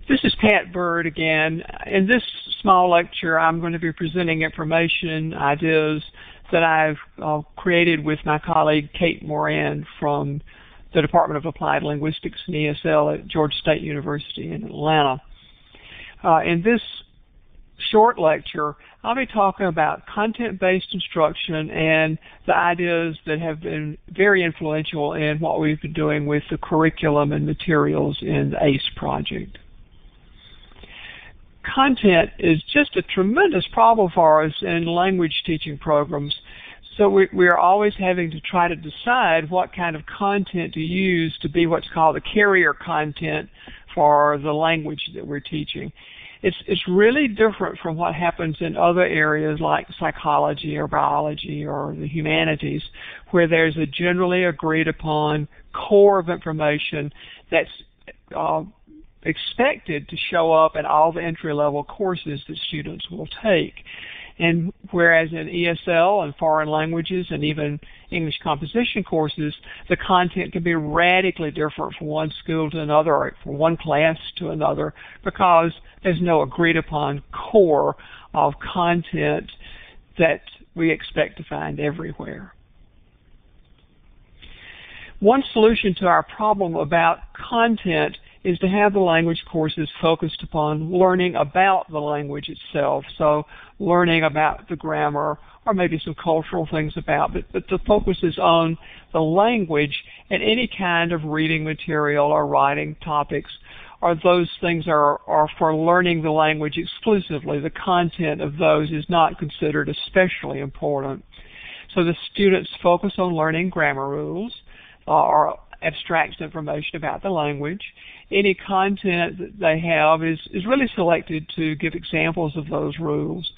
This is Pat Bird again. In this small lecture, I'm going to be presenting information, ideas that I've created with my colleague Kate Moran from the Department of Applied Linguistics and ESL at Georgia State University in Atlanta. In this short lecture, I'll be talking about content-based instruction and the ideas that have been very influential in what we've been doing with the curriculum and materials in the ACE project. Content is just a tremendous problem for us in language teaching programs. So we're always having to try to decide what kind of content to use to be what's called the carrier content for the language that we're teaching. It's really different from what happens in other areas like psychology or biology or the humanities, where there's a generally agreed upon core of information that's expected to show up in all the entry-level courses that students will take. And whereas in ESL and foreign languages and even English composition courses, the content can be radically different from one school to another or from one class to another because there's no agreed-upon core of content that we expect to find everywhere. One solution to our problem about content is to have the language courses focused upon learning about the language itself. So learning about the grammar or maybe some cultural things about, but the focus is on the language, and any kind of reading material or writing topics or those things are for learning the language exclusively. The content of those is not considered especially important. So the students focus on learning grammar rules or abstract information about the language. Any content that they have is really selected to give examples of those rules.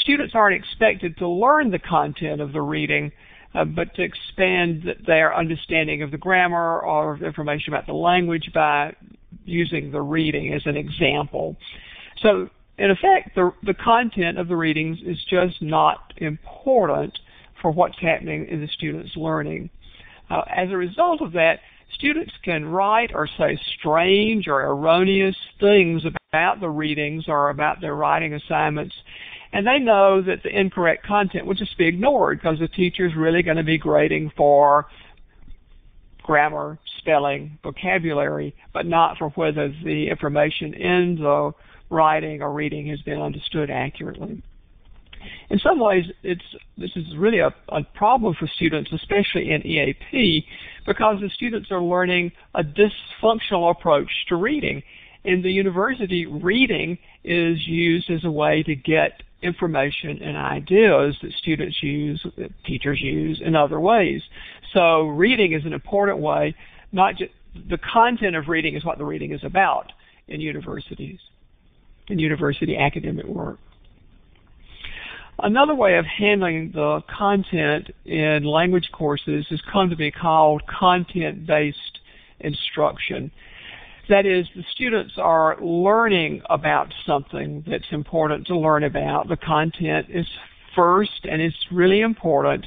Students aren't expected to learn the content of the reading, but to expand their understanding of the grammar or information about the language by using the reading as an example. So, in effect, the content of the readings is just not important for what's happening in the students' learning. As a result of that, students can write or say strange or erroneous things about the readings or about their writing assignments, and they know that the incorrect content will just be ignored because the teacher is really going to be grading for grammar, spelling, vocabulary, but not for whether the information in the writing or reading has been understood accurately. In some ways, this is really a problem for students, especially in EAP, because the students are learning a dysfunctional approach to reading. In the university, reading is used as a way to get information and ideas that students use, that teachers use in other ways. So reading is an important way, not just the content of reading is what the reading is about in universities, in university academic work. Another way of handling the content in language courses has come to be called content-based instruction. That is, the students are learning about something that's important to learn about. The content is first, and it's really important.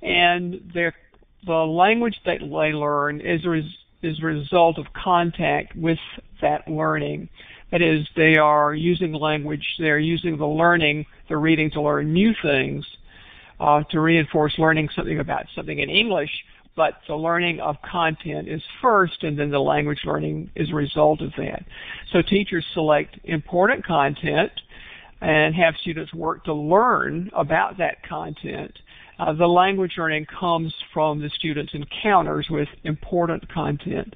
And the language that they learn is a result of contact with that learning. That is, they are using language, they're using the learning, the reading to learn new things, to reinforce learning something about something in English, but the learning of content is first, and then the language learning is a result of that. So teachers select important content and have students work to learn about that content. The language learning comes from the students' encounters with important content.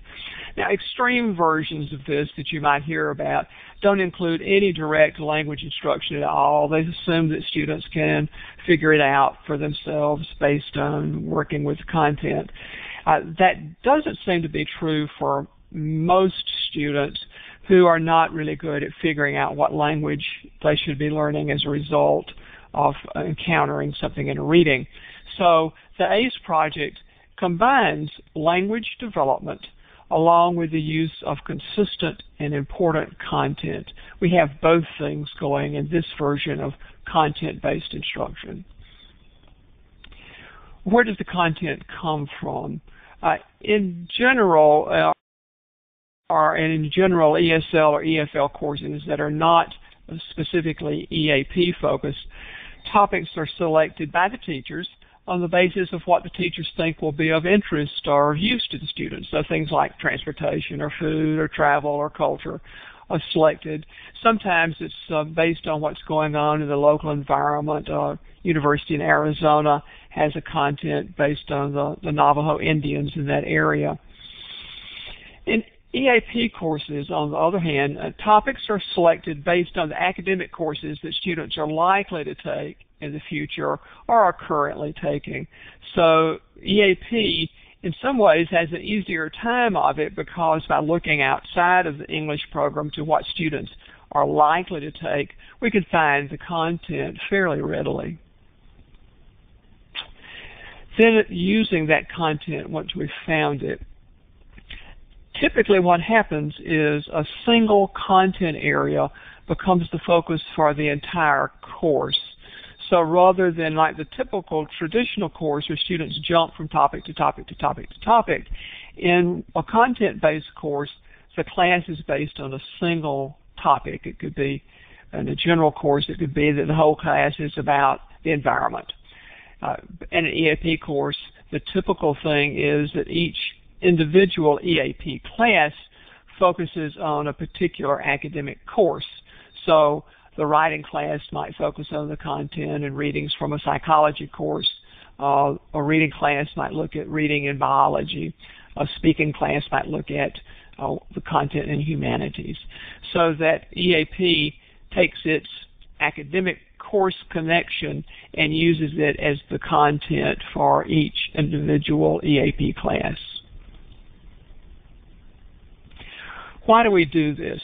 Now, extreme versions of this that you might hear about don't include any direct language instruction at all. They assume that students can figure it out for themselves based on working with content. That doesn't seem to be true for most students who are not really good at figuring out what language they should be learning as a result of encountering something in a reading. So the ACE project combines language development along with the use of consistent and important content. We have both things going in this version of content-based instruction. Where does the content come from? In general, and in general ESL or EFL courses that are not specifically EAP focused, topics are selected by the teachers on the basis of what the teachers think will be of interest or of use to the students. So things like transportation or food or travel or culture are selected. Sometimes it's based on what's going on in the local environment. University in Arizona has a content based on the Navajo Indians in that area. In EAP courses, on the other hand, topics are selected based on the academic courses that students are likely to take in the future or are currently taking. So EAP, in some ways, has an easier time of it because by looking outside of the English program to what students are likely to take, we can find the content fairly readily. Then using that content once we've found it. Typically what happens is a single content area becomes the focus for the entire course. So rather than like the typical traditional course where students jump from topic to topic to topic to topic, in a content-based course, the class is based on a single topic. It could be, in a general course, it could be that the whole class is about the environment. In an EAP course, the typical thing is that each individual EAP class focuses on a particular academic course. So the writing class might focus on the content and readings from a psychology course. A reading class might look at reading in biology. A speaking class might look at the content in humanities. So that EAP takes its academic course connection and uses it as the content for each individual EAP class. Why do we do this?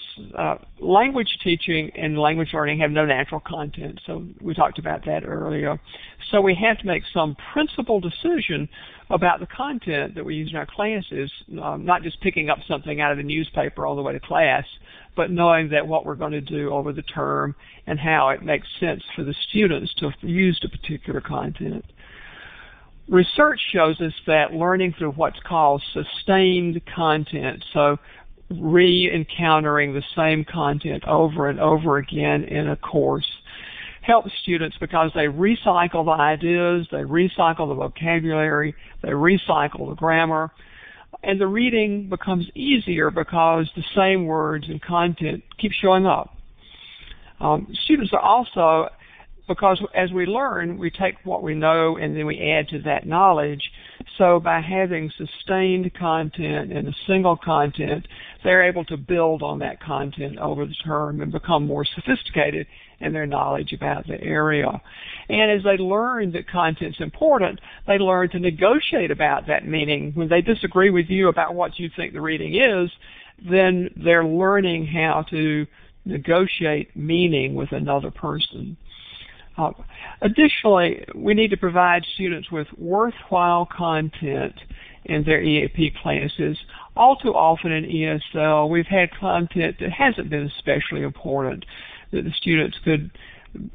Language teaching and language learning have no natural content, so we talked about that earlier. So we have to make some principled decision about the content that we use in our classes, not just picking up something out of the newspaper all the way to class, but knowing that what we're going to do over the term and how it makes sense for the students to use the particular content. Research shows us that learning through what's called sustained content, so re-encountering the same content over and over again in a course, helps students because they recycle the ideas, they recycle the vocabulary, they recycle the grammar, and the reading becomes easier because the same words and content keep showing up. Students are also, because as we learn, we take what we know and then we add to that knowledge. So by having sustained content and a single content, they're able to build on that content over the term and become more sophisticated in their knowledge about the area. And as they learn that content's important, they learn to negotiate about that meaning. When they disagree with you about what you think the reading is, then they're learning how to negotiate meaning with another person. Additionally, we need to provide students with worthwhile content in their EAP classes. All too often in ESL, we've had content that hasn't been especially important, that the students could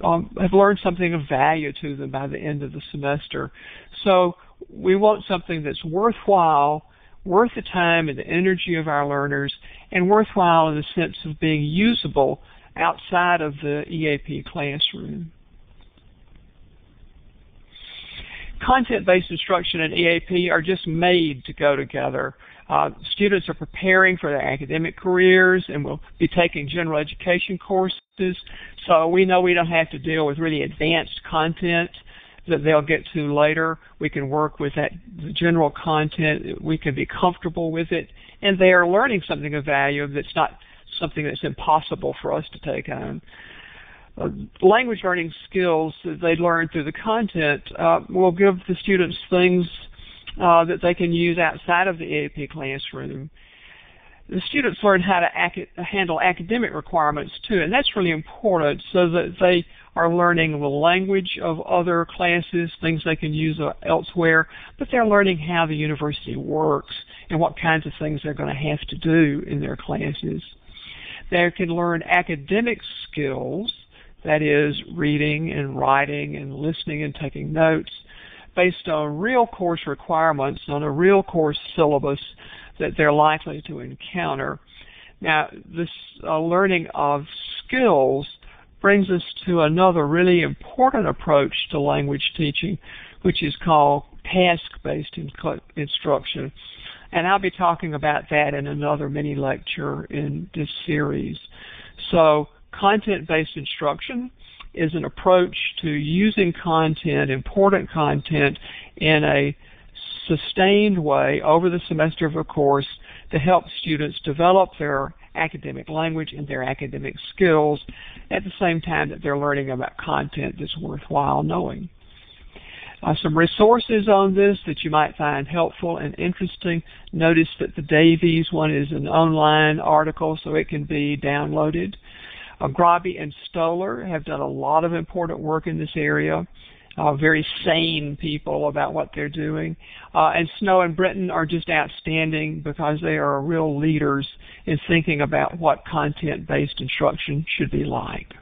have learned something of value to them by the end of the semester. So we want something that's worthwhile, worth the time and the energy of our learners, and worthwhile in the sense of being usable outside of the EAP classroom. Content-based instruction and EAP are just made to go together. Students are preparing for their academic careers and will be taking general education courses, so we know we don't have to deal with really advanced content that they'll get to later. We can work with that general content. We can be comfortable with it, and they are learning something of value that's not something that's impossible for us to take on. Language learning skills that they learn through the content will give the students things that they can use outside of the EAP classroom. The students learn how to handle academic requirements too, and that's really important so that they are learning the language of other classes, things they can use elsewhere, but they're learning how the university works and what kinds of things they're going to have to do in their classes. They can learn academic skills, that is, reading and writing and listening and taking notes. based on real course requirements, on a real course syllabus that they're likely to encounter. Now, this learning of skills brings us to another really important approach to language teaching, which is called task-based instruction. And I'll be talking about that in another mini lecture in this series. So, content-based instruction is an approach to using content, important content, in a sustained way over the semester of a course to help students develop their academic language and their academic skills at the same time that they're learning about content that's worthwhile knowing. Some resources on this that you might find helpful and interesting. Notice that the Davies one is an online article, so it can be downloaded. Grabe and Stoller have done a lot of important work in this area. Very sane people about what they're doing. And Snow and Britton are just outstanding because they are real leaders in thinking about what content-based instruction should be like.